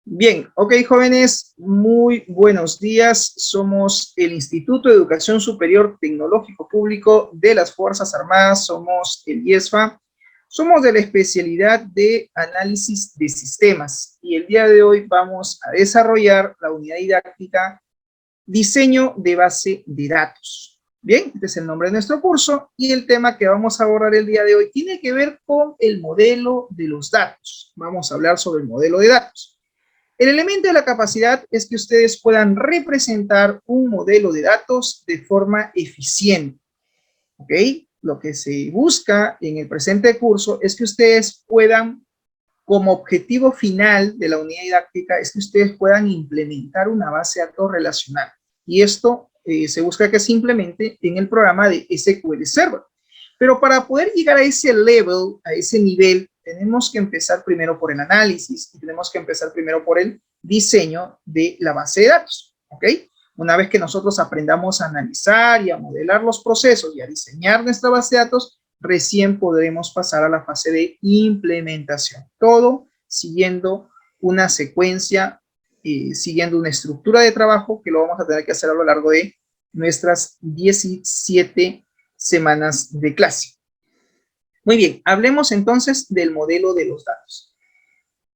Bien, ok, jóvenes, muy buenos días. Somos el Instituto de Educación Superior Tecnológico Público de las Fuerzas Armadas, somos el IESFA, somos de la especialidad de análisis de sistemas y el día de hoy vamos a desarrollar la unidad didáctica diseño de base de datos. Bien, este es el nombre de nuestro curso y el tema que vamos a abordar el día de hoy tiene que ver con el modelo de los datos. Vamos a hablar sobre el modelo de datos. El elemento de la capacidad es que ustedes puedan representar un modelo de datos de forma eficiente, ¿ok? Lo que se busca en el presente curso es que ustedes puedan, como objetivo final de la unidad didáctica, es que ustedes puedan implementar una base de datos relacional. Y esto se busca que se implemente en el programa de SQL Server. Pero para poder llegar a ese level, a ese nivel, tenemos que empezar primero por el análisis y tenemos que empezar primero por el diseño de la base de datos, ¿ok? Una vez que nosotros aprendamos a analizar y a modelar los procesos y a diseñar nuestra base de datos, recién podremos pasar a la fase de implementación. Todo siguiendo una secuencia, siguiendo una estructura de trabajo que lo vamos a tener que hacer a lo largo de nuestras 17 semanas de clase. Muy bien, hablemos entonces del modelo de los datos.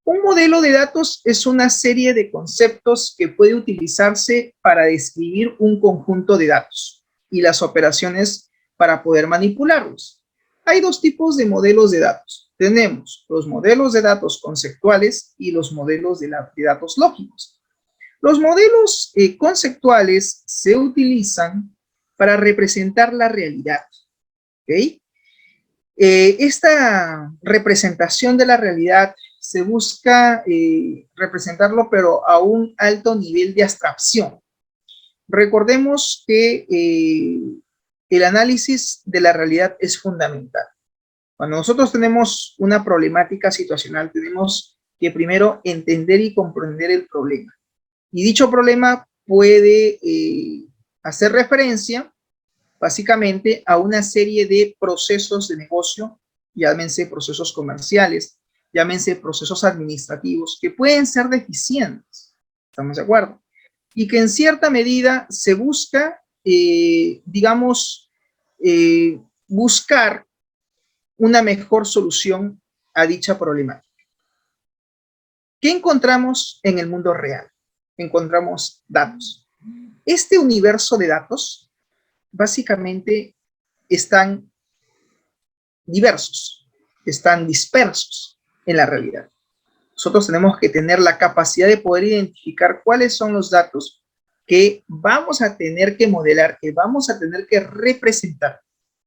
Un modelo de datos es una serie de conceptos que puede utilizarse para describir un conjunto de datos y las operaciones para poder manipularlos. Hay dos tipos de modelos de datos. Tenemos los modelos de datos conceptuales y los modelos de datos lógicos. Los modelos conceptuales se utilizan para representar la realidad, ¿ok? Esta representación de la realidad se busca representarlo, pero a un alto nivel de abstracción. Recordemos que el análisis de la realidad es fundamental. Cuando nosotros tenemos una problemática situacional, tenemos que primero entender y comprender el problema. Y dicho problema puede hacer referencia básicamente a una serie de procesos de negocio, llámense procesos comerciales, llámense procesos administrativos, que pueden ser deficientes, ¿estamos de acuerdo? Y que en cierta medida se busca, digamos, buscar una mejor solución a dicha problemática. ¿Qué encontramos en el mundo real? Encontramos datos. Este universo de datos básicamente están diversos, están dispersos en la realidad. Nosotros tenemos que tener la capacidad de poder identificar cuáles son los datos que vamos a tener que modelar, que vamos a tener que representar.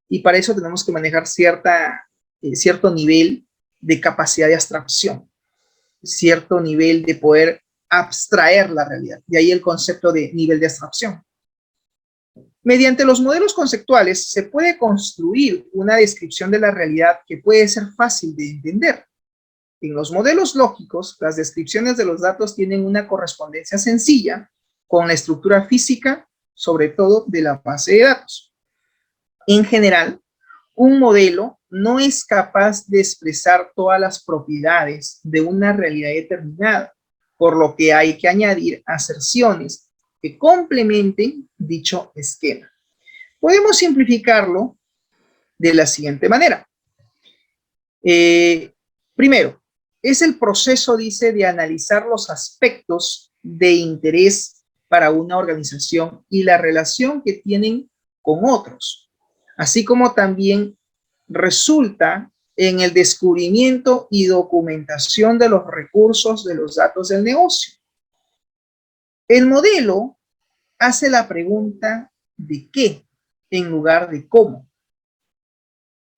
Y para eso tenemos que manejar cierto nivel de capacidad de abstracción, cierto nivel de poder abstraer la realidad. De ahí el concepto de nivel de abstracción. Mediante los modelos conceptuales se puede construir una descripción de la realidad que puede ser fácil de entender. En los modelos lógicos, las descripciones de los datos tienen una correspondencia sencilla con la estructura física, sobre todo de la base de datos. En general, un modelo no es capaz de expresar todas las propiedades de una realidad determinada, por lo que hay que añadir aserciones que complementen dicho esquema. Podemos simplificarlo de la siguiente manera. Primero, es el proceso, dice, de analizar los aspectos de interés para una organización y la relación que tienen con otros, así como también resulta en el descubrimiento y documentación de los recursos de los datos del negocio. El modelo hace la pregunta de qué en lugar de cómo.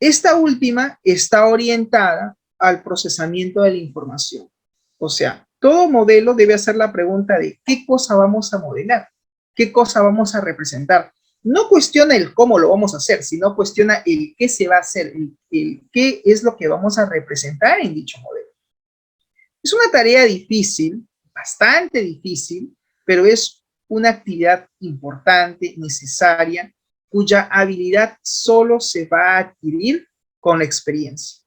Esta última está orientada al procesamiento de la información. O sea, todo modelo debe hacer la pregunta de qué cosa vamos a modelar, qué cosa vamos a representar. No cuestiona el cómo lo vamos a hacer, sino cuestiona el qué se va a hacer, el qué es lo que vamos a representar en dicho modelo. Es una tarea difícil, bastante difícil, pero es una actividad importante, necesaria, cuya habilidad solo se va a adquirir con la experiencia.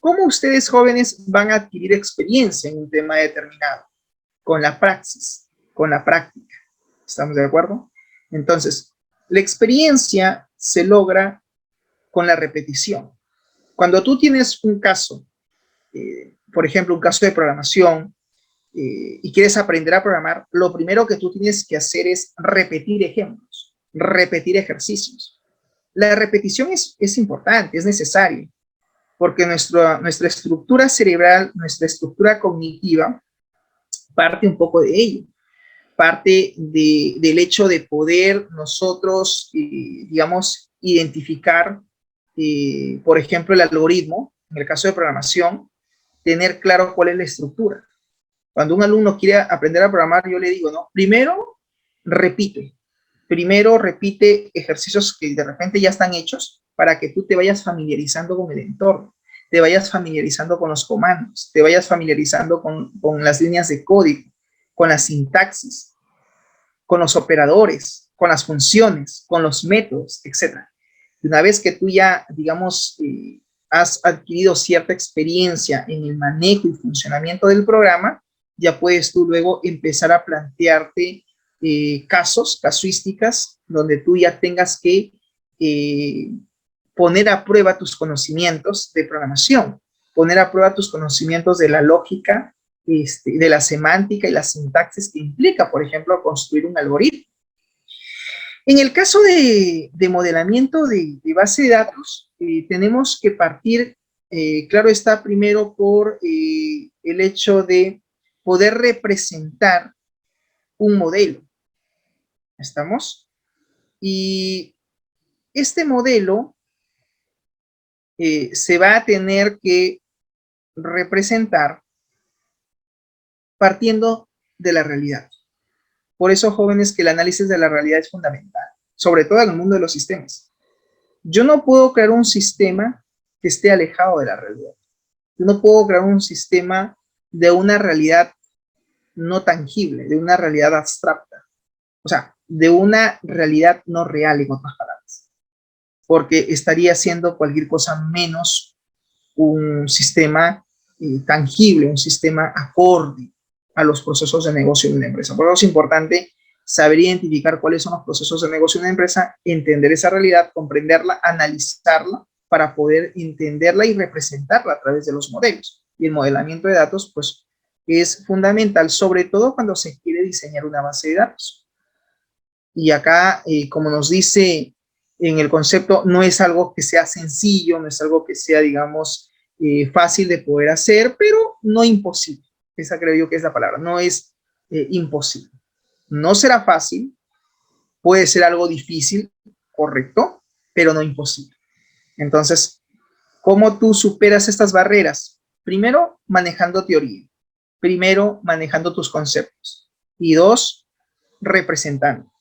¿Cómo ustedes jóvenes van a adquirir experiencia en un tema determinado? Con la praxis, con la práctica. ¿Estamos de acuerdo? Entonces, la experiencia se logra con la repetición. Cuando tú tienes un caso, por ejemplo, un caso de programación, y quieres aprender a programar, lo primero que tú tienes que hacer es repetir ejemplos, repetir ejercicios. La repetición es importante, es necesaria, porque nuestra estructura cerebral, nuestra estructura cognitiva, parte un poco de ello. Parte del hecho de poder nosotros, digamos, identificar, por ejemplo, el algoritmo, en el caso de programación, tener claro cuál es la estructura. Cuando un alumno quiere aprender a programar, yo le digo, no, primero repite ejercicios que de repente ya están hechos para que tú te vayas familiarizando con el entorno, te vayas familiarizando con los comandos, te vayas familiarizando con las líneas de código, con la sintaxis, con los operadores, con las funciones, con los métodos, etc. Y una vez que tú ya, digamos, has adquirido cierta experiencia en el manejo y funcionamiento del programa, ya puedes tú luego empezar a plantearte casuísticas, donde tú ya tengas que poner a prueba tus conocimientos de programación, poner a prueba tus conocimientos de la lógica, de la semántica y la sintaxis que implica, por ejemplo, construir un algoritmo. En el caso de modelamiento de base de datos, tenemos que partir, claro está, primero por el hecho de poder representar un modelo. ¿Estamos? Y este modelo se va a tener que representar partiendo de la realidad. Por eso, jóvenes, que el análisis de la realidad es fundamental, sobre todo en el mundo de los sistemas. Yo no puedo crear un sistema que esté alejado de la realidad. Yo no puedo crear un sistema de una realidad no tangible, de una realidad abstracta. O sea, de una realidad no real, en otras palabras. Porque estaría haciendo cualquier cosa menos un sistema tangible, un sistema acorde a los procesos de negocio de una empresa. Por eso es importante saber identificar cuáles son los procesos de negocio de una empresa, entender esa realidad, comprenderla, analizarla para poder entenderla y representarla a través de los modelos. Y el modelamiento de datos, pues, es fundamental, sobre todo cuando se quiere diseñar una base de datos. Y acá, como nos dice en el concepto, no es algo que sea sencillo, no es algo que sea, digamos, fácil de poder hacer, pero no imposible. Esa creo yo que es la palabra, no es imposible. No será fácil, puede ser algo difícil, correcto, pero no imposible. Entonces, ¿cómo tú superas estas barreras? Primero, manejando teoría. Primero, manejando tus conceptos. Y dos, representando,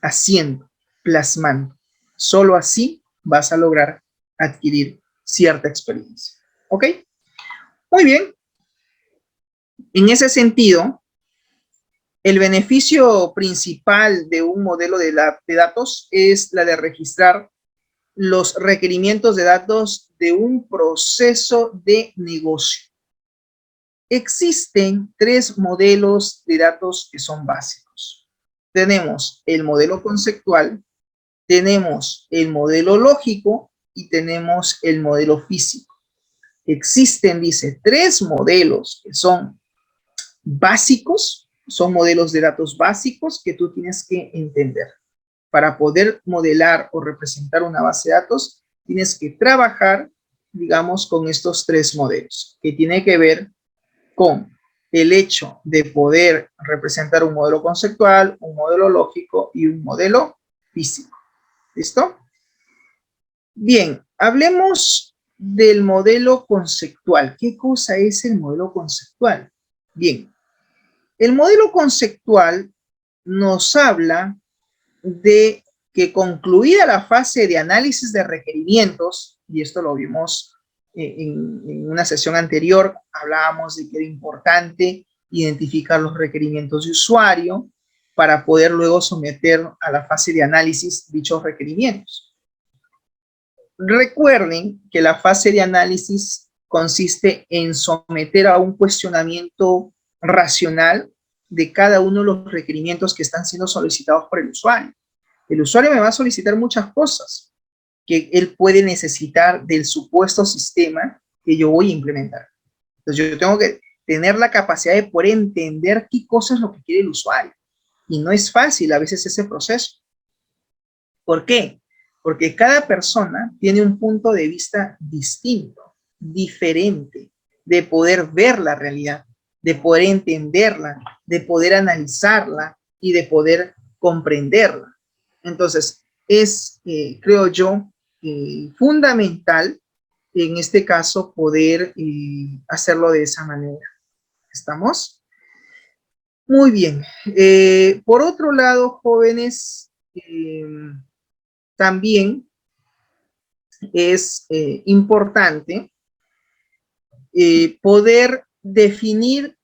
haciendo, plasmando. Solo así vas a lograr adquirir cierta experiencia. ¿Ok? Muy bien. En ese sentido, el beneficio principal de un modelo de datos es la de registrar los requerimientos de datos de un proceso de negocio. Existen tres modelos de datos que son básicos. Tenemos el modelo conceptual, tenemos el modelo lógico y tenemos el modelo físico. Existen, dice, tres modelos que son básicos, son modelos de datos básicos que tú tienes que entender. Para poder modelar o representar una base de datos, tienes que trabajar, digamos, con estos tres modelos, que tiene que ver con el hecho de poder representar un modelo conceptual, un modelo lógico y un modelo físico. ¿Listo? Bien, hablemos del modelo conceptual. ¿Qué cosa es el modelo conceptual? Bien, el modelo conceptual nos habla de que, concluida la fase de análisis de requerimientos, y esto lo vimos en una sesión anterior, hablábamos de que era importante identificar los requerimientos de usuario para poder luego someter a la fase de análisis dichos requerimientos. Recuerden que la fase de análisis consiste en someter a un cuestionamiento racional de cada uno de los requerimientos que están siendo solicitados por el usuario. El usuario me va a solicitar muchas cosas que él puede necesitar del supuesto sistema que yo voy a implementar. Entonces yo tengo que tener la capacidad de poder entender qué cosa es lo que quiere el usuario. Y no es fácil a veces ese proceso. ¿Por qué? Porque cada persona tiene un punto de vista distinto, diferente, de poder ver la realidad, de poder entenderla, de poder analizarla y de poder comprenderla. Entonces, es, creo yo, fundamental en este caso poder hacerlo de esa manera. ¿Estamos? Muy bien. Por otro lado, jóvenes, también es importante poder definir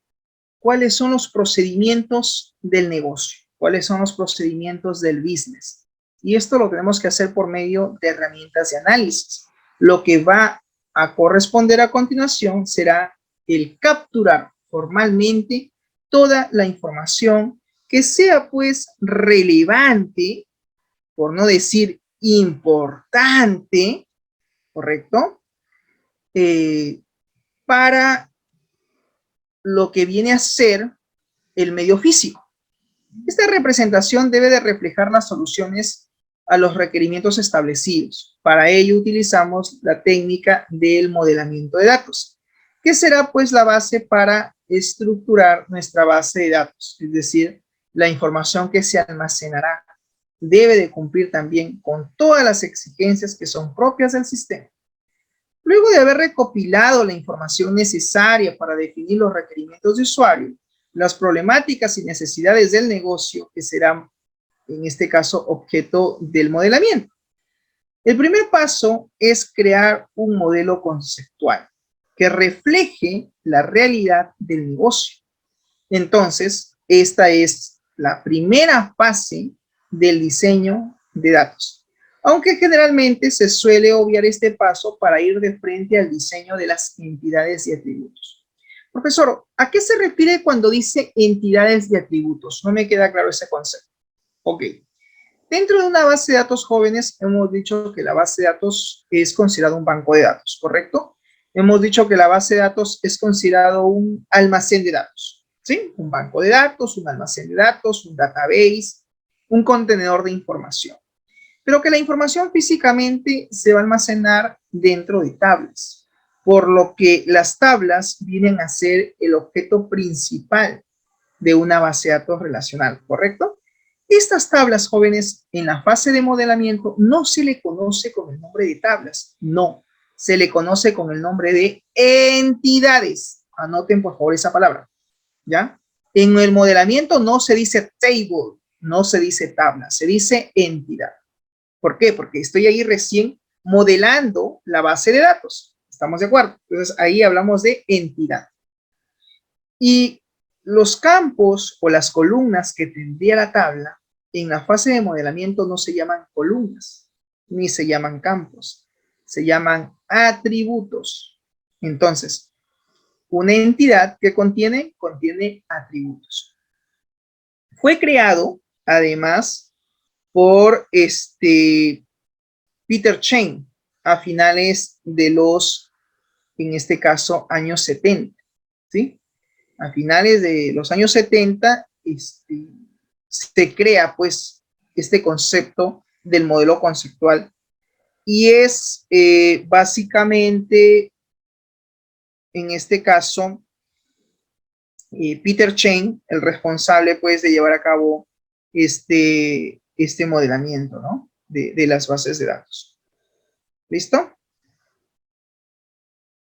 cuáles son los procedimientos del negocio, cuáles son los procedimientos del business. Y esto lo tenemos que hacer por medio de herramientas de análisis. Lo que va a corresponder a continuación será el capturar formalmente toda la información que sea pues relevante, por no decir importante, ¿correcto? Para lo que viene a ser el medio físico. Esta representación debe de reflejar las soluciones a los requerimientos establecidos. Para ello utilizamos la técnica del modelamiento de datos, que será pues la base para estructurar nuestra base de datos, es decir, la información que se almacenará debe de cumplir también con todas las exigencias que son propias del sistema. Luego de haber recopilado la información necesaria para definir los requerimientos de usuario, las problemáticas y necesidades del negocio, que serán, en este caso, objeto del modelamiento. El primer paso es crear un modelo conceptual que refleje la realidad del negocio. Entonces, esta es la primera fase del diseño de datos, aunque generalmente se suele obviar este paso para ir de frente al diseño de las entidades y atributos. Profesor, ¿a qué se refiere cuando dice entidades y atributos? No me queda claro ese concepto. Ok. Dentro de una base de datos, jóvenes, hemos dicho que la base de datos es considerado un banco de datos, ¿correcto? Hemos dicho que la base de datos es considerado un almacén de datos, ¿sí? Un banco de datos, un almacén de datos, un database, un contenedor de información. Pero que la información físicamente se va a almacenar dentro de tablas, por lo que las tablas vienen a ser el objeto principal de una base de datos relacional, ¿correcto? Estas tablas, jóvenes, en la fase de modelamiento no se le conoce con el nombre de tablas, no, se le conoce con el nombre de entidades. Anoten por favor esa palabra, ¿ya? En el modelamiento no se dice table, no se dice tabla, se dice entidad. ¿Por qué? Porque estoy ahí recién modelando la base de datos. ¿Estamos de acuerdo? Entonces ahí hablamos de entidad. Y los campos o las columnas que tendría la tabla en la fase de modelamiento no se llaman columnas, ni se llaman campos, se llaman atributos. Entonces, una entidad que contiene atributos. Fue creado, además, por Peter Chain a finales de los, en este caso, años 70, ¿sí? A finales de los años 70 se crea pues este concepto del modelo conceptual y es básicamente en este caso Peter Chain el responsable pues de llevar a cabo este modelamiento, ¿no? de las bases de datos. ¿Listo?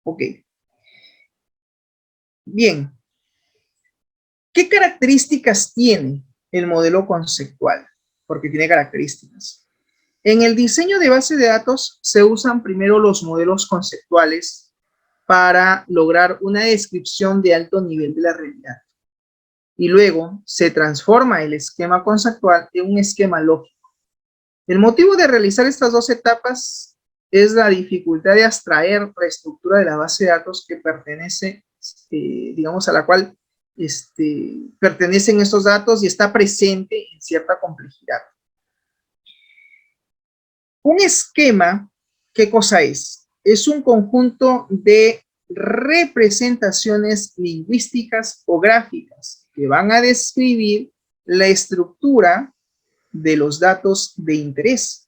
Ok. Bien. ¿Qué características tiene el modelo conceptual? Porque tiene características. En el diseño de base de datos se usan primero los modelos conceptuales para lograr una descripción de alto nivel de la realidad. Y luego se transforma el esquema conceptual en un esquema lógico. El motivo de realizar estas dos etapas es la dificultad de abstraer la estructura de la base de datos que pertenece, digamos, a la cual pertenecen estos datos y está presente en cierta complejidad. Un esquema, ¿qué cosa es? Es un conjunto de representaciones lingüísticas o gráficas que van a describir la estructura de los datos de interés.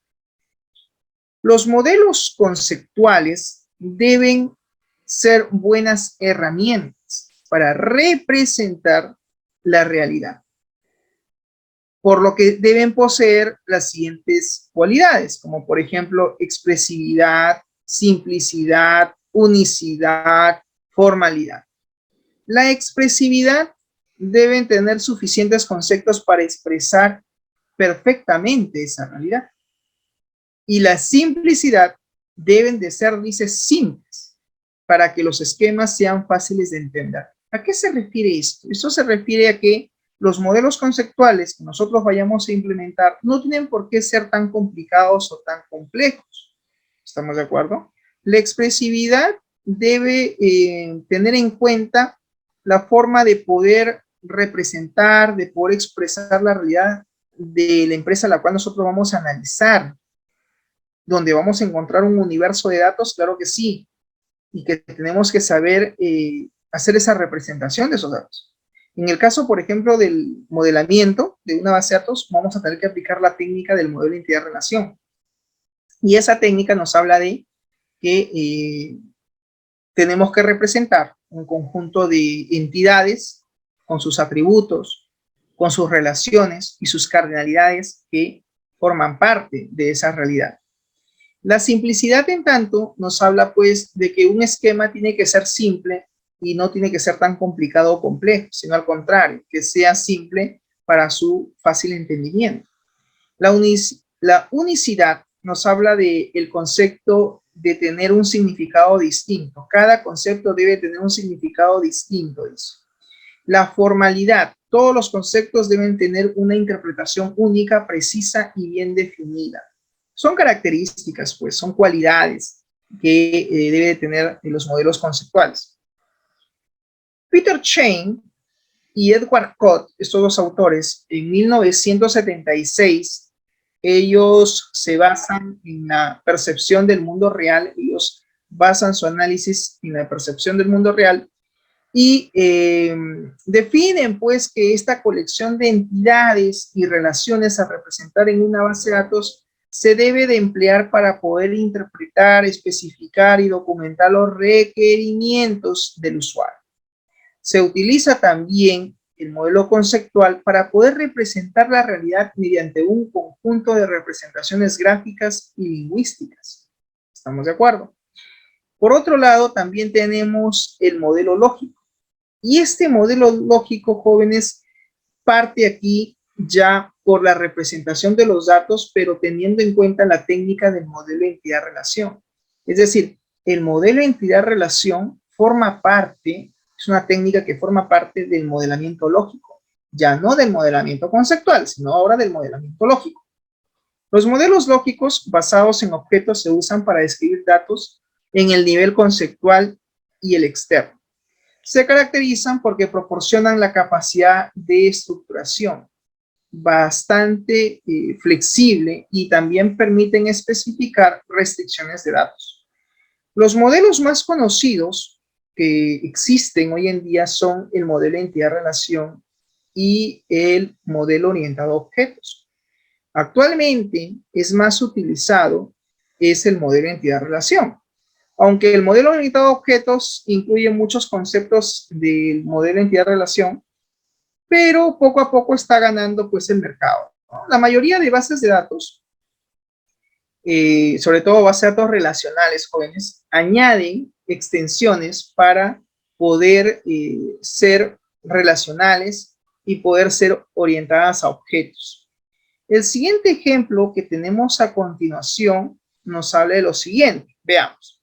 Los modelos conceptuales deben ser buenas herramientas para representar la realidad, por lo que deben poseer las siguientes cualidades, como por ejemplo expresividad, simplicidad, unicidad, formalidad. La expresividad deben tener suficientes conceptos para expresar perfectamente esa realidad. Y la simplicidad deben de ser, dice, simples, para que los esquemas sean fáciles de entender. ¿A qué se refiere esto? Esto se refiere a que los modelos conceptuales que nosotros vayamos a implementar no tienen por qué ser tan complicados o tan complejos. ¿Estamos de acuerdo? La expresividad debe tener en cuenta la forma de poder representar, de poder expresar la realidad de la empresa a la cual nosotros vamos a analizar. Donde vamos a encontrar un universo de datos, claro que sí, y que tenemos que saber hacer esa representación de esos datos. En el caso, por ejemplo, del modelamiento de una base de datos, vamos a tener que aplicar la técnica del modelo de entidad-relación. Y esa técnica nos habla de que tenemos que representar un conjunto de entidades con sus atributos, con sus relaciones y sus cardinalidades que forman parte de esa realidad. La simplicidad, en tanto, nos habla pues de que un esquema tiene que ser simple y no tiene que ser tan complicado o complejo, sino al contrario, que sea simple para su fácil entendimiento. La unicidad nos habla del concepto de tener un significado distinto. Cada concepto debe tener un significado distinto. Eso. La formalidad, todos los conceptos deben tener una interpretación única, precisa y bien definida. Son características, pues, son cualidades que debe tener los modelos conceptuales. Peter Chain y Edward Codd, estos dos autores, en 1976, ellos se basan en la percepción del mundo real, ellos basan su análisis en la percepción del mundo real y definen, pues, que esta colección de entidades y relaciones a representar en una base de datos se debe de emplear para poder interpretar, especificar y documentar los requerimientos del usuario. Se utiliza también el modelo conceptual para poder representar la realidad mediante un conjunto de representaciones gráficas y lingüísticas. ¿Estamos de acuerdo? Por otro lado, también tenemos el modelo lógico. Y este modelo lógico, jóvenes, parte aquí ya por la representación de los datos, pero teniendo en cuenta la técnica del modelo entidad-relación. Es decir, el modelo entidad-relación forma parte, es una técnica que forma parte del modelamiento lógico, ya no del modelamiento conceptual, sino ahora del modelamiento lógico. Los modelos lógicos basados en objetos se usan para describir datos en el nivel conceptual y el externo. Se caracterizan porque proporcionan la capacidad de estructuración bastante flexible y también permiten especificar restricciones de datos. Los modelos más conocidos que existen hoy en día son el modelo entidad-relación y el modelo orientado a objetos. Actualmente es más utilizado es el modelo entidad-relación. Aunque el modelo orientado a objetos incluye muchos conceptos del modelo entidad-relación, pero poco a poco está ganando pues el mercado, ¿no? La mayoría de bases de datos, sobre todo bases de datos relacionales, jóvenes, añaden extensiones para poder ser relacionales y poder ser orientadas a objetos. El siguiente ejemplo que tenemos a continuación nos habla de lo siguiente. Veamos.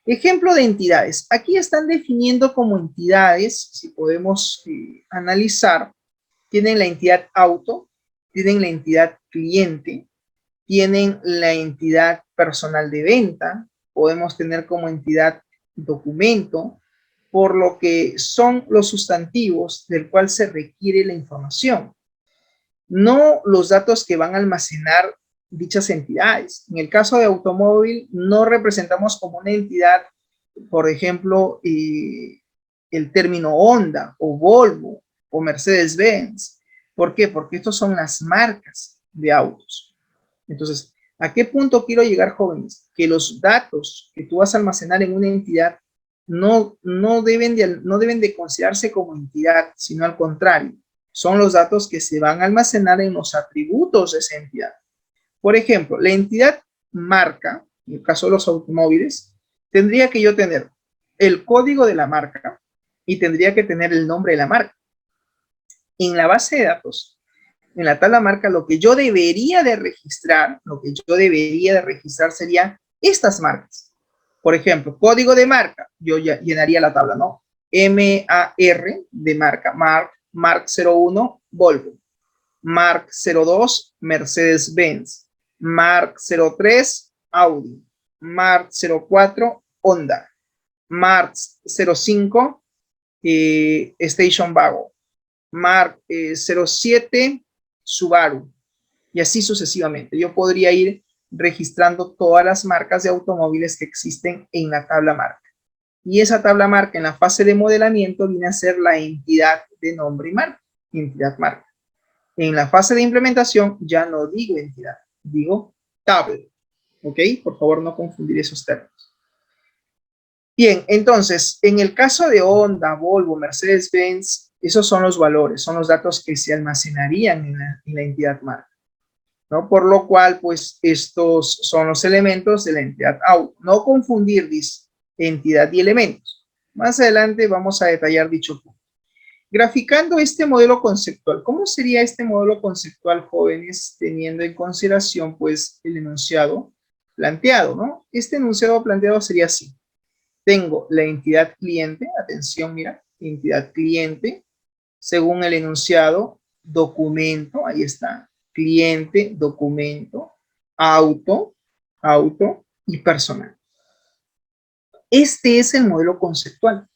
Ejemplo de entidades. Aquí están definiendo como entidades, si podemos analizar, tienen la entidad auto, tienen la entidad cliente, tienen la entidad personal de venta, podemos tener como entidad documento, por lo que son los sustantivos del cual se requiere la información, no los datos que van a almacenar dichas entidades. En el caso de automóvil, no representamos como una entidad, por ejemplo, el término Honda o Volvo o Mercedes-Benz. ¿Por qué? Porque estos son las marcas de autos. Entonces, ¿a qué punto quiero llegar, jóvenes? Que los datos que tú vas a almacenar en una entidad no deben de considerarse como entidad, sino al contrario, son los datos que se van a almacenar en los atributos de esa entidad. Por ejemplo, la entidad marca, en el caso de los automóviles, tendría que yo tener el código de la marca y tendría que tener el nombre de la marca. En la base de datos, en la tabla marca, lo que yo debería de registrar, serían estas marcas. Por ejemplo, código de marca, yo ya llenaría la tabla, ¿no? M-A-R de marca, Mark 01, Volvo. Mark 02, Mercedes-Benz. Mark 03, Audi. Mark 04, Honda. Mark 05, Station Wagon. Mark 07, Subaru. Y así sucesivamente. Yo podría ir registrando todas las marcas de automóviles que existen en la tabla marca. Y esa tabla marca en la fase de modelamiento viene a ser la entidad de nombre y marca, entidad marca. En la fase de implementación ya no digo entidad, digo tabla. ¿Ok? Por favor, no confundir esos términos. Bien, entonces, en el caso de Honda, Volvo, Mercedes-Benz, esos son los valores, son los datos que se almacenarían en la entidad marca, ¿no? Por lo cual, pues, estos son los elementos de la entidad auto. No confundir, dice, entidad y elementos. Más adelante vamos a detallar dicho punto. Graficando este modelo conceptual, ¿cómo sería este modelo conceptual, jóvenes, teniendo en consideración, pues, el enunciado planteado, ¿no? Este enunciado planteado sería así. Tengo la entidad cliente, atención, mira, entidad cliente, según el enunciado, documento, ahí está, cliente, documento, auto y personal. Este es el modelo conceptual.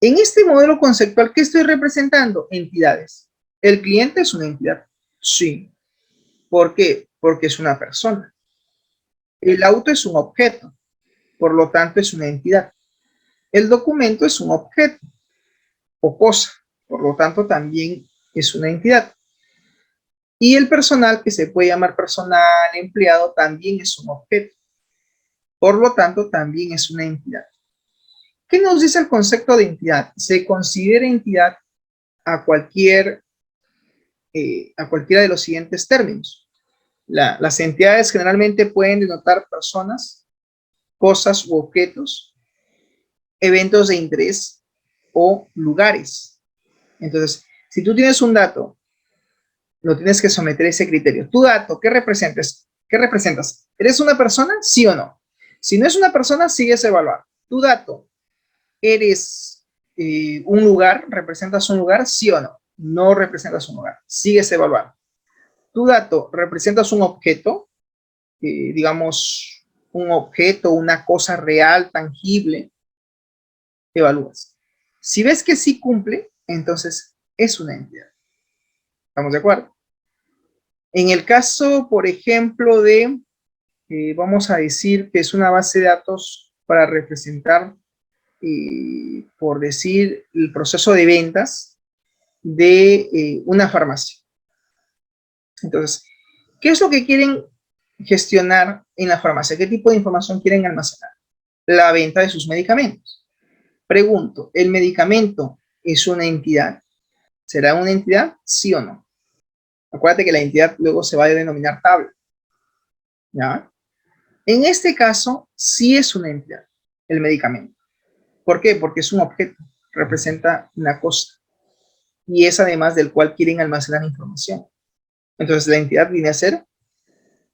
En este modelo conceptual, ¿qué estoy representando? Entidades. ¿El cliente es una entidad? Sí. ¿Por qué? Porque es una persona. El auto es un objeto, por lo tanto es una entidad. El documento es un objeto o cosa, por lo tanto también es una entidad. Y el personal, que se puede llamar personal, empleado, también es un objeto. Por lo tanto, también es una entidad. ¿Qué nos dice el concepto de entidad? Se considera entidad a cualquiera de los siguientes términos. Las entidades generalmente pueden denotar personas, cosas u objetos, eventos de interés o lugares. Entonces, si tú tienes un dato, lo tienes que someter a ese criterio. Tu dato, ¿qué representas? ¿Qué representas? ¿Eres una persona? ¿Sí o no? Si no es una persona, sigues a evaluar. Tu dato, ¿eres un lugar? ¿Representas un lugar? ¿Sí o no? No representas un lugar. Sigues a evaluar. Tu dato, ¿representas un objeto? Digamos, un objeto, una cosa real, tangible. Evalúas. Si ves que sí cumple, entonces es una entidad. ¿Estamos de acuerdo? En el caso, por ejemplo, de, vamos a decir que es una base de datos para representar, por decir, el proceso de ventas de una farmacia. Entonces, ¿qué es lo que quieren gestionar en la farmacia? ¿Qué tipo de información quieren almacenar? La venta de sus medicamentos. Pregunto, ¿el medicamento es una entidad? ¿Será una entidad? ¿Sí o no? Acuérdate que la entidad luego se va a denominar tabla. ¿Ya? En este caso, sí es una entidad, el medicamento. ¿Por qué? Porque es un objeto, representa una cosa. Y es además del cual quieren almacenar información. Entonces, la entidad viene a ser,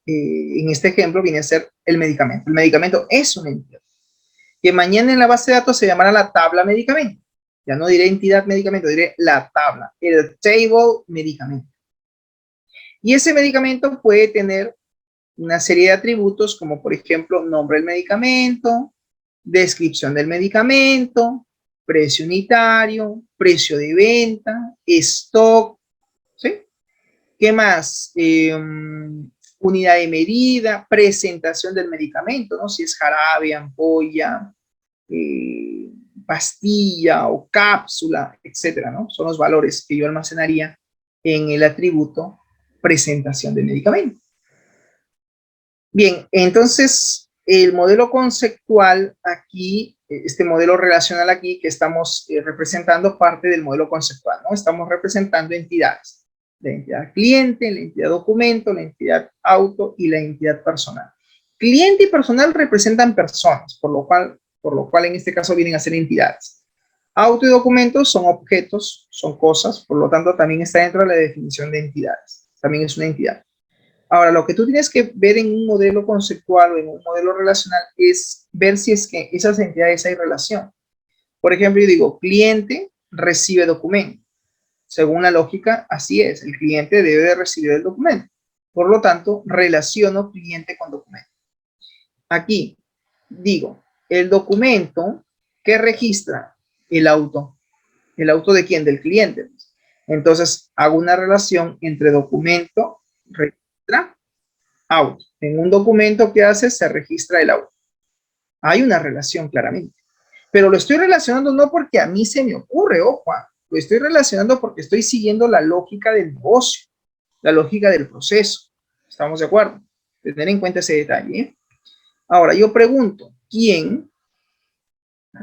en este ejemplo, viene a ser el medicamento. El medicamento es una entidad. Que mañana en la base de datos se llamará la tabla medicamento. Ya no diré entidad medicamento, diré la tabla, el table medicamento. Y ese medicamento puede tener una serie de atributos como por ejemplo nombre del medicamento, descripción del medicamento, precio unitario, precio de venta, stock, ¿sí? ¿Qué más? Unidad de medida, presentación del medicamento, ¿no? Si es jarabe, ampolla, pastilla o cápsula, etcétera, ¿no? Son los valores que yo almacenaría en el atributo presentación del medicamento. Bien, entonces el modelo conceptual aquí, este modelo relacional aquí que estamos representando parte del modelo conceptual, ¿no? Estamos representando entidades, la entidad cliente, la entidad documento, la entidad auto y la entidad personal. Cliente y personal representan personas, por lo cual en este caso vienen a ser entidades. Auto y documentos son objetos, son cosas, por lo tanto también está dentro de la definición de entidades, también es una entidad. Ahora, lo que tú tienes que ver en un modelo conceptual o en un modelo relacional es ver si es que esas entidades hay relación. Por ejemplo, yo digo, cliente recibe documento. Según la lógica, así es. El cliente debe de recibir el documento. Por lo tanto, relaciono cliente con documento. Aquí digo, el documento que registra el auto. ¿El auto de quién? Del cliente. Entonces, hago una relación entre documento, registra, auto. En un documento que hace se registra el auto. Hay una relación claramente. Pero lo estoy relacionando no porque a mí se me ocurre, ojo, lo estoy relacionando porque estoy siguiendo la lógica del negocio, la lógica del proceso. ¿Estamos de acuerdo? Tener en cuenta ese detalle, ¿eh? Ahora, yo pregunto, ¿quién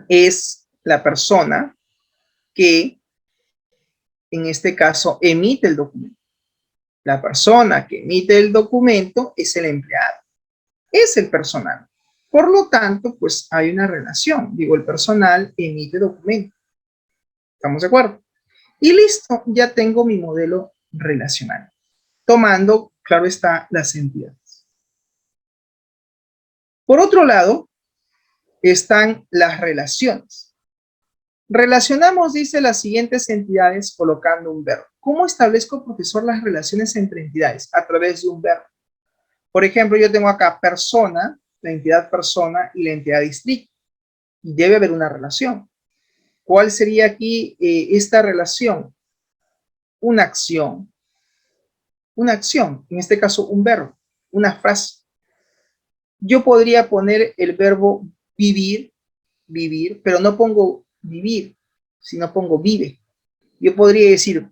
es la persona que, en este caso, emite el documento? La persona que emite el documento es el empleado, es el personal. Por lo tanto, pues hay una relación. Digo, el personal emite documento. ¿Estamos de acuerdo? Y listo, ya tengo mi modelo relacional. Tomando, claro está, las entidades. Por otro lado, están las relaciones. Relacionamos, dice, las siguientes entidades colocando un verbo. ¿Cómo establezco, profesor, las relaciones entre entidades? A través de un verbo. Por ejemplo, yo tengo acá persona, la entidad persona y la entidad distrito. Y debe haber una relación. ¿Cuál sería aquí esta relación? Una acción. Una acción, en este caso un verbo, una frase. Yo podría poner el verbo vivir, vivir, pero no pongo vivir, sino pongo vive. Yo podría decir,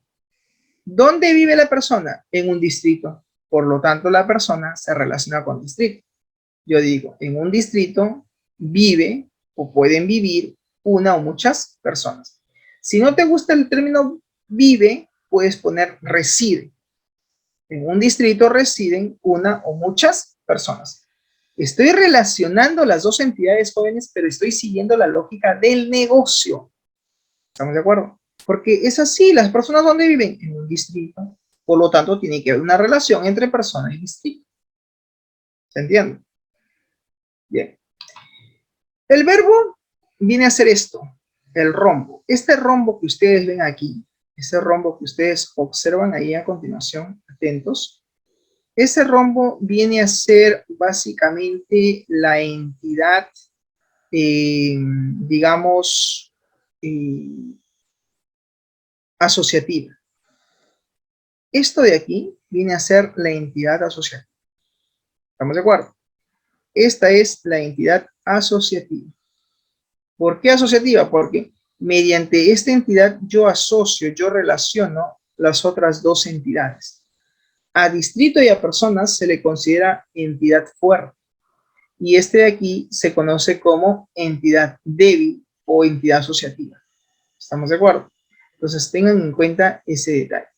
¿dónde vive la persona? En un distrito. Por lo tanto, la persona se relaciona con distrito. Yo digo, en un distrito vive o pueden vivir una o muchas personas. Si no te gusta el término vive, puedes poner reside. En un distrito residen una o muchas personas. Estoy relacionando las dos entidades jóvenes, pero estoy siguiendo la lógica del negocio. ¿Estamos de acuerdo? Porque es así, las personas donde viven en un distrito, por lo tanto tiene que haber una relación entre persona y distrito. ¿Se entiende? Bien. El verbo viene a ser esto, el rombo. Este rombo que ustedes ven aquí, ese rombo que ustedes observan ahí a continuación, atentos, ese rombo viene a ser básicamente la entidad, digamos, asociativa. Esto de aquí viene a ser la entidad asociativa. ¿Estamos de acuerdo? Esta es la entidad asociativa. ¿Por qué asociativa? Porque mediante esta entidad yo asocio, yo relaciono las otras dos entidades. A distrito y a personas se le considera entidad fuerte. Y este de aquí se conoce como entidad débil o entidad asociativa. ¿Estamos de acuerdo? Entonces tengan en cuenta ese detalle.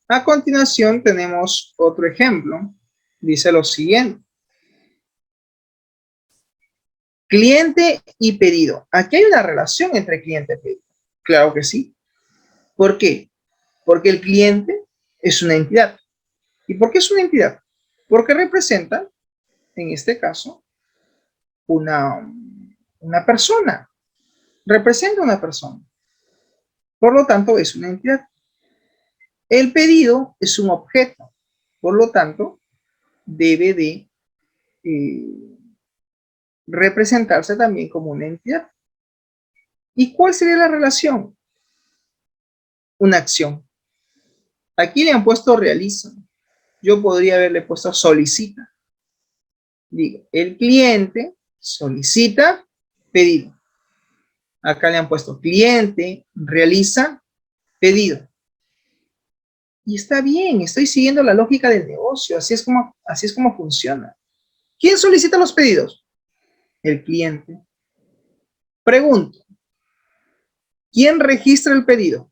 A continuación tenemos otro ejemplo. Dice lo siguiente. Cliente y pedido. Aquí hay una relación entre cliente y pedido. Claro que sí. ¿Por qué? Porque el cliente es una entidad. ¿Y por qué es una entidad? Porque representa, en este caso, una persona. Representa una persona. Por lo tanto, es una entidad. El pedido es un objeto. Por lo tanto, debe de representarse también como una entidad. ¿Y cuál sería la relación? Una acción. Aquí le han puesto realiza. Yo podría haberle puesto solicita. Digo, el cliente solicita pedido. Acá le han puesto cliente realiza pedido. Y está bien, estoy siguiendo la lógica del negocio, así es como funciona. ¿Quién solicita los pedidos? El cliente. Pregunto, ¿quién registra el pedido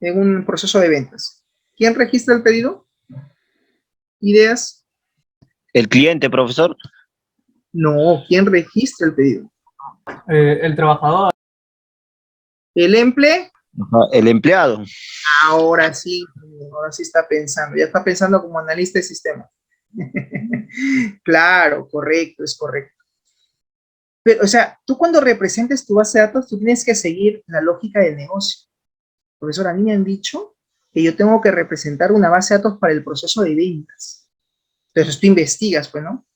en un proceso de ventas? ¿Quién registra el pedido? ¿Ideas? El cliente, profesor. No, ¿quién registra el pedido? El trabajador. ¿El emple? El empleado. Ahora sí está pensando, ya está pensando como analista de sistemas. Claro, correcto, es correcto. Pero, o sea, tú cuando representes tu base de datos, tú tienes que seguir la lógica del negocio. Profesor, a mí me han dicho que yo tengo que representar una base de datos para el proceso de ventas. Entonces tú investigas, pues, ¿no?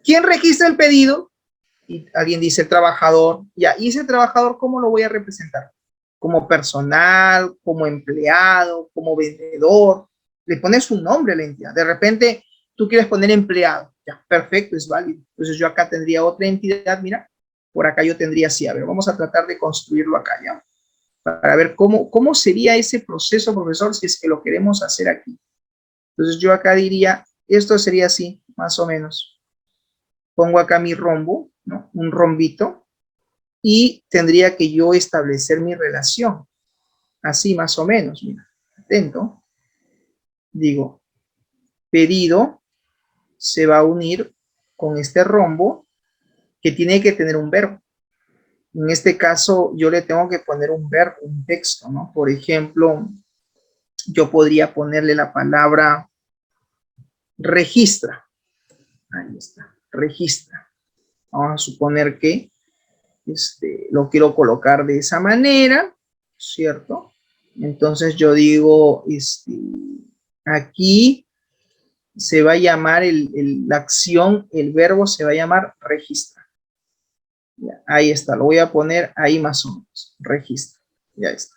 ¿Quién registra el pedido? Y alguien dice el trabajador. Ya, ¿y ese trabajador cómo lo voy a representar? Como personal, como empleado, como vendedor. Le pones un nombre a la entidad. De repente tú quieres poner empleado. Ya, perfecto, es válido. Entonces yo acá tendría otra entidad, mira, por acá yo tendría así. A ver, vamos a tratar de construirlo acá, ¿ya? Para ver cómo sería ese proceso, profesor, si es que lo queremos hacer aquí. Entonces yo acá diría, esto sería así, más o menos. Pongo acá mi rombo, ¿no? Un rombito, y tendría que yo establecer mi relación. Así más o menos, mira, atento. Digo, pedido se va a unir con este rombo que tiene que tener un verbo. En este caso, yo le tengo que poner un verbo, un texto, ¿no? Por ejemplo, yo podría ponerle la palabra registra. Ahí está, registra. Vamos a suponer que lo quiero colocar de esa manera, ¿cierto? Entonces yo digo, aquí se va a llamar la acción, el verbo se va a llamar registra. Ya, ahí está, lo voy a poner ahí más o menos, registra. Ya está.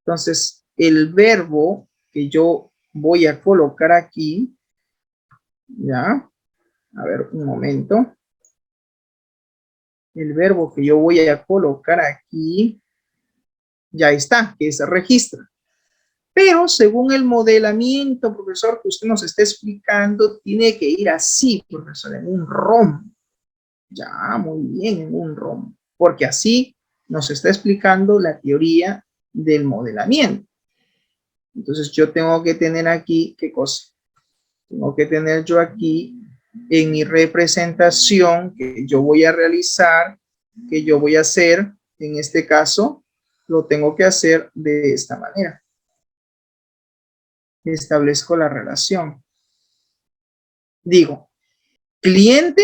Entonces, el verbo que yo voy a colocar aquí, ya, a ver, un momento. El verbo que yo voy a colocar aquí, ya está, que es registra. Pero según el modelamiento, profesor, que usted nos está explicando, tiene que ir así, profesor, en un ROM. Ya, muy bien, en un ROM. Porque así nos está explicando la teoría del modelamiento. Entonces yo tengo que tener aquí, ¿qué cosa? Tengo que tener yo aquí en mi representación que yo voy a realizar, que yo voy a hacer, en este caso, lo tengo que hacer de esta manera. Establezco la relación. Digo, cliente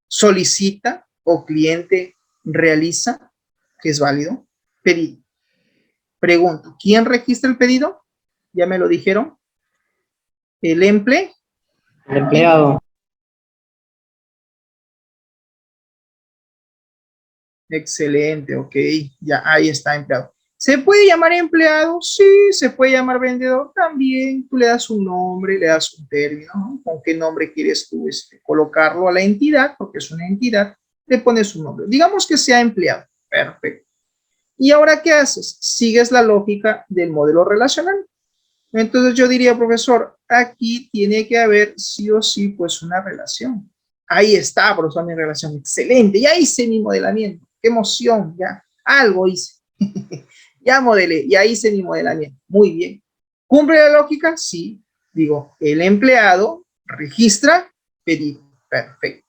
solicita o cliente realiza, que es válido, pedido. Pregunto, ¿quién registra el pedido? Ya me lo dijeron. El empleado. Excelente, ok. Ya, ahí está empleado. ¿Se puede llamar empleado? Sí, se puede llamar vendedor también. Tú le das un nombre, le das un término, ¿no? ¿Con qué nombre quieres tú colocarlo a la entidad? Porque es una entidad, le pones un nombre. Digamos que sea empleado. Perfecto. ¿Y ahora qué haces? Sigues la lógica del modelo relacional. Entonces yo diría, profesor, aquí tiene que haber sí o sí pues una relación. Ahí está, profesor, mi relación. Excelente. Ya hice mi modelamiento. Qué emoción, ya. Algo hice. Ya modelé, ya hice mi modelamiento. Muy bien. ¿Cumple la lógica? Sí. Digo, el empleado registra pedido. Perfecto.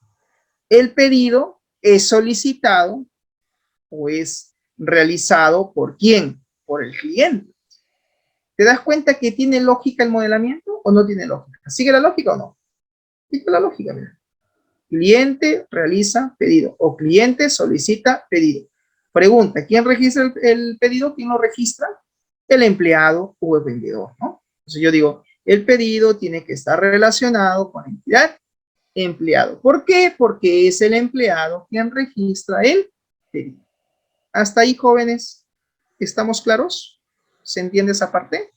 El pedido es solicitado o es realizado ¿por quién? Por el cliente. ¿Te das cuenta que tiene lógica el modelamiento o no tiene lógica? ¿Sigue la lógica o no? Sigue la lógica, mira. Cliente realiza pedido o cliente solicita pedido. Pregunta, ¿quién registra el pedido? ¿Quién lo registra? El empleado o el vendedor, ¿no? Entonces yo digo, el pedido tiene que estar relacionado con la entidad empleado. ¿Por qué? Porque es el empleado quien registra el pedido. Hasta ahí, jóvenes, ¿estamos claros? ¿Se entiende esa parte?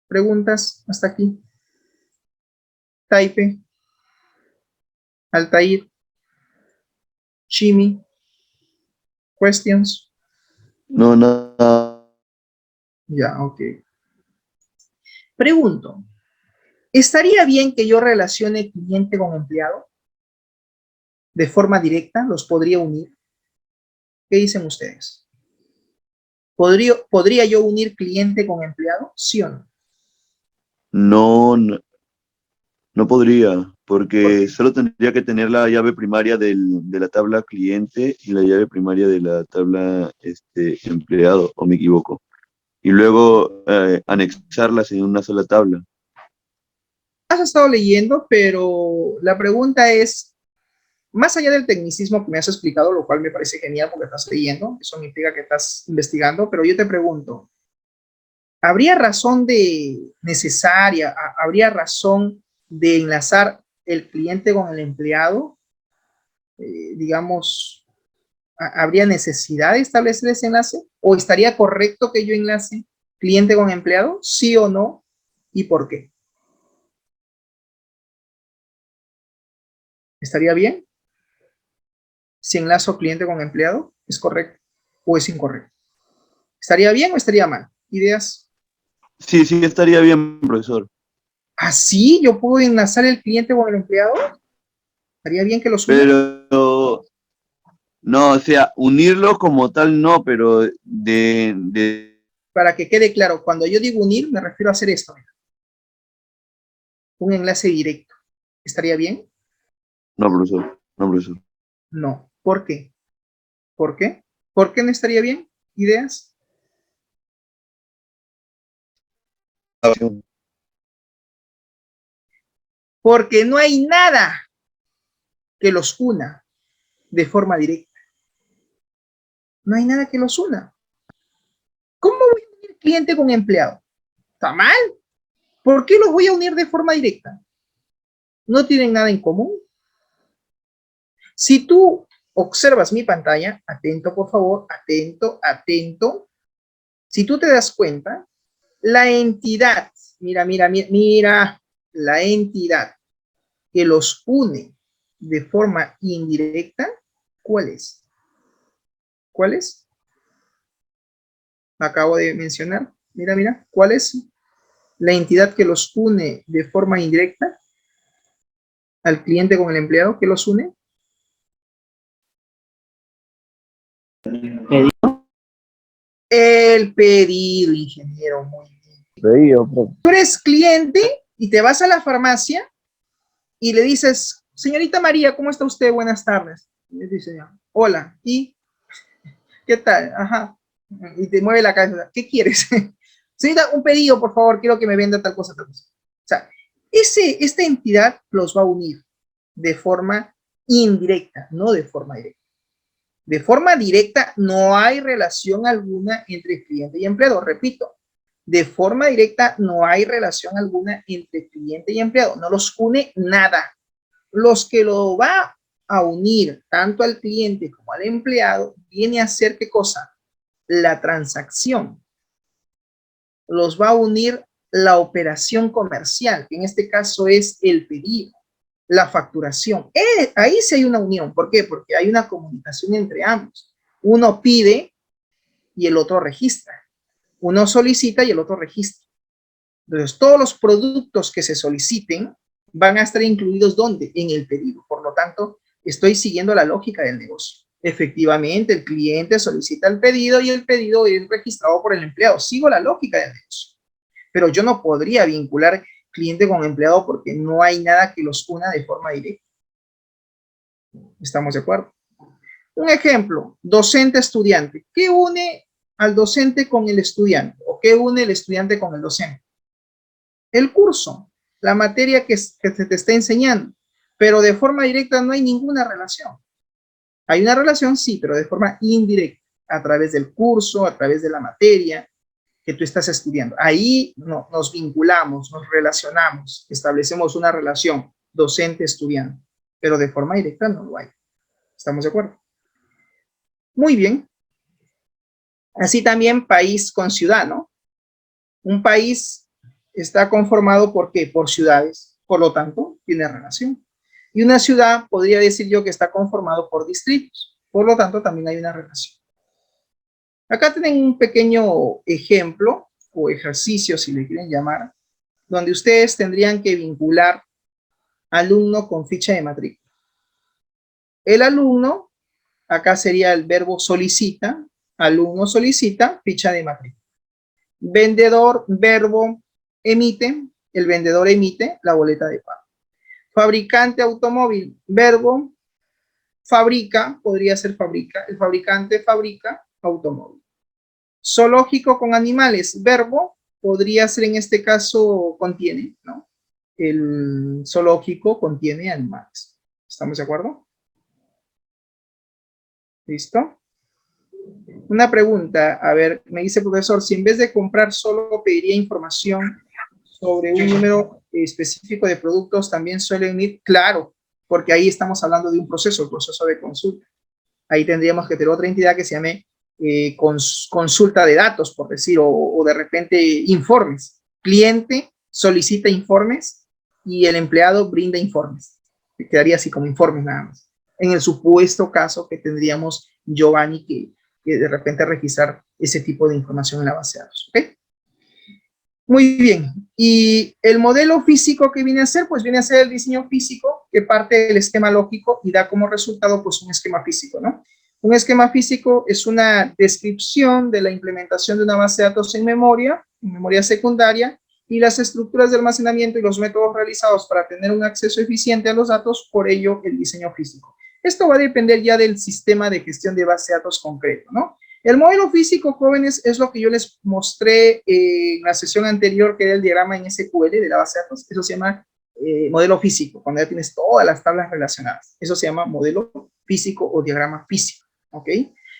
¿Preguntas hasta aquí? Taipe, Altair, Chimi, questions. No, nada. Ya, ok. Pregunto, ¿estaría bien que yo relacione cliente con empleado? De forma directa, ¿los podría unir? ¿Qué dicen ustedes? ¿Podría yo unir cliente con empleado? ¿Sí o no? No, no, no podría, ¿Por porque qué? solo tendría que tener la llave primaria de la tabla cliente y la llave primaria de la tabla empleado, o me equivoco. Y luego anexarlas en una sola tabla. Has estado leyendo, pero la pregunta es, más allá del tecnicismo que me has explicado, lo cual me parece genial porque estás leyendo, eso me implica que estás investigando, pero yo te pregunto, ¿habría razón habría razón de enlazar el cliente con el empleado? Digamos, ¿habría necesidad de establecer ese enlace? ¿O estaría correcto que yo enlace cliente con empleado? ¿Sí o no? ¿Y por qué? ¿Estaría bien? Si enlazo cliente con empleado, ¿es correcto o es incorrecto? ¿Estaría bien o estaría mal? ¿Ideas? Sí, sí, estaría bien, profesor. ¿Así yo puedo enlazar el cliente con el empleado? ¿Estaría bien que los una? Pero, no, o sea, unirlo como tal no, pero Para que quede claro, cuando yo digo unir, me refiero a hacer esto. Mira. Un enlace directo. ¿Estaría bien? No, profesor, no, profesor. No. ¿Por qué? ¿Por qué? ¿Por qué no estaría bien? ¿Ideas? Porque no hay nada que los una de forma directa. No hay nada que los una. ¿Cómo voy a unir cliente con empleado? ¿Está mal? ¿Por qué los voy a unir de forma directa? ¿No tienen nada en común? Si tú observas mi pantalla, atento por favor, atento, atento. Si tú te das cuenta, la entidad, mira, la entidad que los une de forma indirecta, ¿cuál es? ¿Cuál es? Acabo de mencionar, mira, ¿cuál es la entidad que los une de forma indirecta al cliente con el empleado? ¿Qué los une? Pedido. El pedido, ingeniero, muy bien. Pedido, profe. Tú eres cliente y te vas a la farmacia y le dices, señorita María, ¿cómo está usted? Buenas tardes. Y le dice, hola, ¿y qué tal? Ajá. Y te mueve la cabeza, ¿qué quieres? Señorita, un pedido, por favor, quiero que me venda tal cosa, tal cosa. O sea, esta entidad los va a unir de forma indirecta, no de forma directa. De forma directa no hay relación alguna entre cliente y empleado, repito. De forma directa no hay relación alguna entre cliente y empleado, no los une nada. Los que lo va a unir tanto al cliente como al empleado viene a ser ¿qué cosa? La transacción. Los va a unir la operación comercial, que en este caso es el pedido, la facturación. Ahí sí hay una unión. ¿Por qué? Porque hay una comunicación entre ambos. Uno pide y el otro registra. Uno solicita y el otro registra. Entonces, todos los productos que se soliciten van a estar incluidos ¿dónde? En el pedido. Por lo tanto, estoy siguiendo la lógica del negocio. Efectivamente, el cliente solicita el pedido y el pedido es registrado por el empleado. Sigo la lógica del negocio. Pero yo no podría vincular cliente con empleado porque no hay nada que los una de forma directa. ¿Estamos de acuerdo? Un ejemplo, docente-estudiante. ¿Qué une al docente con el estudiante? ¿O qué une el estudiante con el docente? El curso, la materia que se te está enseñando. Pero de forma directa no hay ninguna relación. Hay una relación, sí, pero de forma indirecta, a través del curso, a través de la materia que tú estás estudiando. Ahí no, nos vinculamos, nos relacionamos, establecemos una relación docente-estudiante, pero de forma directa no lo hay. ¿Estamos de acuerdo? Muy bien. Así también país con ciudad, ¿no? Un país está conformado ¿por qué? Por ciudades, por lo tanto, tiene relación. Y una ciudad, podría decir yo que está conformado por distritos, por lo tanto, también hay una relación. Acá tienen un pequeño ejemplo, o ejercicio, si le quieren llamar, donde ustedes tendrían que vincular alumno con ficha de matrícula. El alumno, acá sería el verbo solicita, alumno solicita, ficha de matrícula. Vendedor, verbo emite, el vendedor emite la boleta de pago. Fabricante automóvil, verbo fabrica, podría ser fabrica, el fabricante fabrica automóvil. Zoológico con animales, verbo, podría ser en este caso contiene, ¿no? El zoológico contiene animales. ¿Estamos de acuerdo? ¿Listo? Una pregunta, a ver, me dice el profesor, si en vez de comprar solo pediría información sobre un número específico de productos, también suelen ir, claro, porque ahí estamos hablando de un proceso, el proceso de consulta. Ahí tendríamos que tener otra entidad que se llame consulta de datos, por decir, o de repente informes. Cliente solicita informes y el empleado brinda informes. Quedaría así como informes nada más. En el supuesto caso que tendríamos Giovanni que de repente registrar ese tipo de información en la base de datos. ¿Ok? Muy bien. Y el modelo físico que viene a ser, pues viene a ser el diseño físico que parte del esquema lógico y da como resultado pues un esquema físico, ¿no? Un esquema físico es una descripción de la implementación de una base de datos en memoria secundaria, y las estructuras de almacenamiento y los métodos realizados para tener un acceso eficiente a los datos, por ello el diseño físico. Esto va a depender ya del sistema de gestión de base de datos concreto, ¿no? El modelo físico, jóvenes, es lo que yo les mostré en la sesión anterior, que era el diagrama en SQL de la base de datos. Eso se llama modelo físico, cuando ya tienes todas las tablas relacionadas. Eso se llama modelo físico o diagrama físico, ¿ok?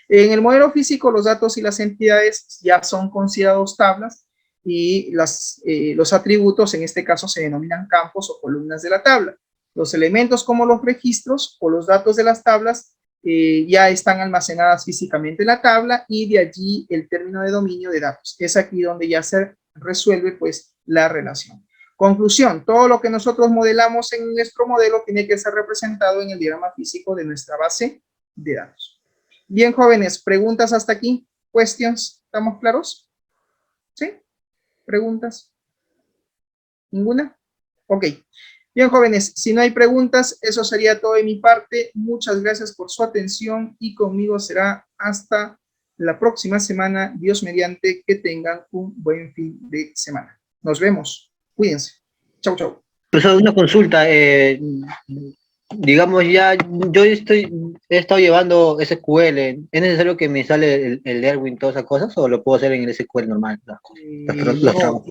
En el modelo físico, los datos y las entidades ya son considerados tablas, y los atributos, en este caso, se denominan campos o columnas de la tabla. Los elementos como los registros o los datos de las tablas ya están almacenadas físicamente en la tabla, y de allí el término de dominio de datos. Es aquí donde ya se resuelve pues la relación. Conclusión, todo lo que nosotros modelamos en nuestro modelo tiene que ser representado en el diagrama físico de nuestra base de datos. Bien, jóvenes, ¿preguntas hasta aquí? ¿Questions? ¿Estamos claros? ¿Sí? ¿Preguntas? ¿Ninguna? Ok. Bien, jóvenes, si no hay preguntas, eso sería todo de mi parte. Muchas gracias por su atención y conmigo será hasta la próxima semana. Dios mediante, que tengan un buen fin de semana. Nos vemos. Cuídense. Chau, chau. Pues una consulta, digamos ya, yo he estado llevando SQL, ¿es necesario que me instale el Erwin, todas esas cosas, o lo puedo hacer en el SQL normal? No,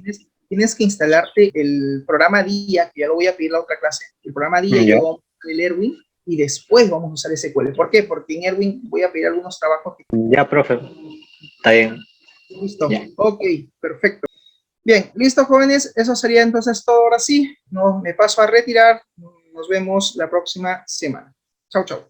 tienes que instalarte el programa DIA, que ya lo voy a pedir la otra clase. El programa DIA, y luego el Erwin, y después vamos a usar SQL. ¿Por qué? Porque en Erwin voy a pedir algunos trabajos. Ya, profe, está bien. Listo, ya. Ok, perfecto. Bien, listo, jóvenes, eso sería entonces todo ahora sí. No, me paso a retirar. Nos vemos la próxima semana. Chau, chau.